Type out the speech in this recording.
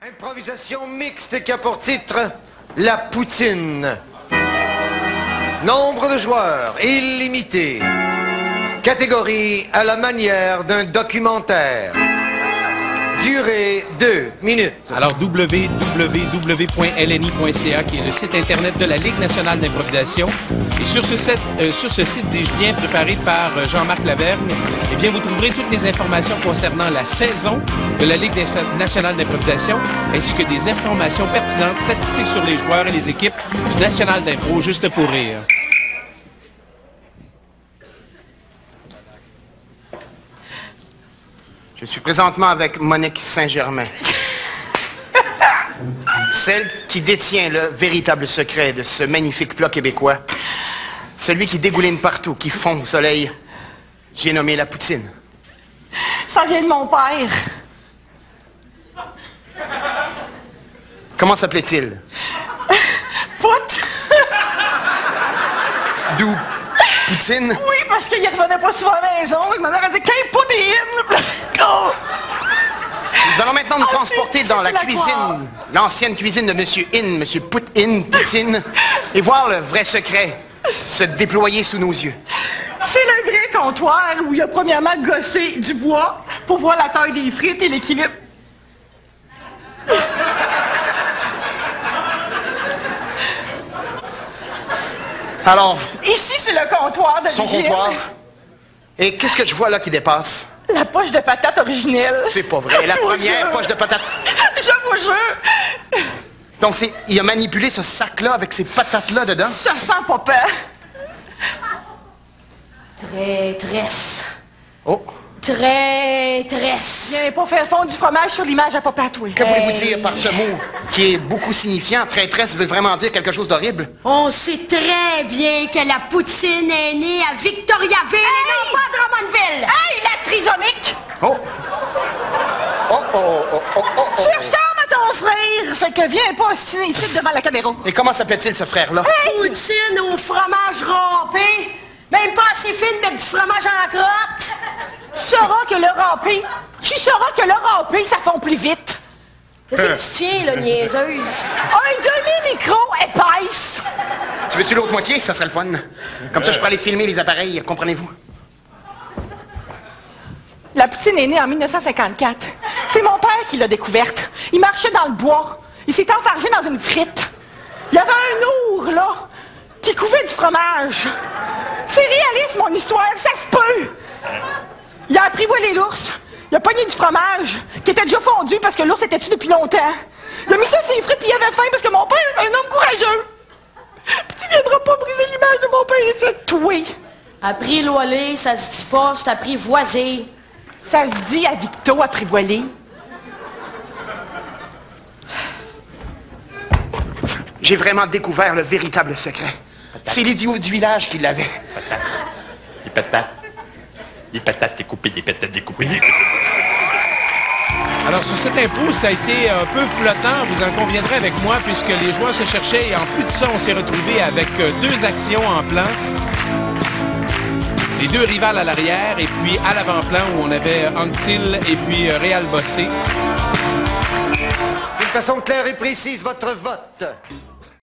Improvisation mixte qui a pour titre La Poutine. Nombre de joueurs illimité. Catégorie à la manière d'un documentaire. Durée 2 minutes. Alors www.lni.ca qui est le site internet de la Ligue nationale d'improvisation. Et sur ce site, dis-je bien, préparé par Jean-Marc Lavergne, eh bien vous trouverez toutes les informations concernant la saison de la Ligue nationale d'improvisation, ainsi que des informations pertinentes, statistiques sur les joueurs et les équipes du National d'impro, juste pour rire. Je suis présentement avec Monique Saint-Germain. Celle qui détient le véritable secret de ce magnifique plat québécois. Celui qui dégouline partout, qui fond au soleil. J'ai nommé la poutine. Ça vient de mon père. Comment s'appelait-il? Pout! D'où poutine? Oui, parce qu'il revenait pas souvent à la maison. Ma mère a dit « Qu'un poutine! » Nous allons maintenant nous transporter dans la cuisine, l'ancienne cuisine de Monsieur In, Monsieur Poutine, et voir le vrai secret se déployer sous nos yeux. C'est le vrai comptoir où il a premièrement gossé du bois pour voir la taille des frites et l'équilibre. Alors, ici, c'est le comptoir de son comptoir. Et qu'est-ce que je vois là qui dépasse? La poche de patate originelle. C'est pas vrai. La première poche de patate. Je vous jure. Donc, il a manipulé ce sac-là avec ces patates-là dedans? Ça sent pas peur. Traîtresse. Oh. Traîtresse. Viens pas faire fondre du fromage sur l'image à papa toi. Que voulez-vous dire par ce mot qui est beaucoup signifiant? Traîtresse veut vraiment dire quelque chose d'horrible? On sait très bien que la poutine est née à Victoriaville et non pas à Drummondville. Hey, la trisomique! Oh! Oh, oh, oh, oh, oh, oh. Tu ressembles à ton frère! Fait que viens pas ostiner ici devant la caméra. Et comment s'appelle-t-il, ce frère-là? Hey! Poutine au fromage râpé. Même pas assez fine, mettre du fromage en crotte. Tu sauras que le râpé, ça fond plus vite. Qu'est-ce que tu tiens, là, niaiseuse? Un demi-micro épaisse. Tu veux-tu l'autre moitié? Ça serait le fun. Comme ça, je pourrais aller filmer les appareils, comprenez-vous? La poutine est née en 1954. C'est mon père qui l'a découverte. Il marchait dans le bois. Il s'est enfargé dans une frite. Il y avait un ours, là, qui couvait du fromage. C'est réaliste, mon histoire, ça se peut. Il a apprivoisé l'ours. Il a pogné du fromage qui était déjà fondu parce que l'ours était tué depuis longtemps. Il a mis ça sur les frites puis il avait faim parce que mon père est un homme courageux. Tu viendras pas briser l'image de mon père et se tuer. Apprivoiser, ça se dit pas, c'est apprivoiser. Ça se dit à Victo apprivoiser. J'ai vraiment découvert le véritable secret. C'est l'idiot du village qui l'avait. Des patates. Des patates découpées, des patates découpées. Alors, sur cette impro, ça a été un peu flottant, vous en conviendrez avec moi, puisque les joueurs se cherchaient et en plus de ça, on s'est retrouvés avec deux actions en plan. Les deux rivales à l'arrière et puis à l'avant-plan où on avait Anctil et puis Réal Bossé. D'une façon claire et précise, votre vote.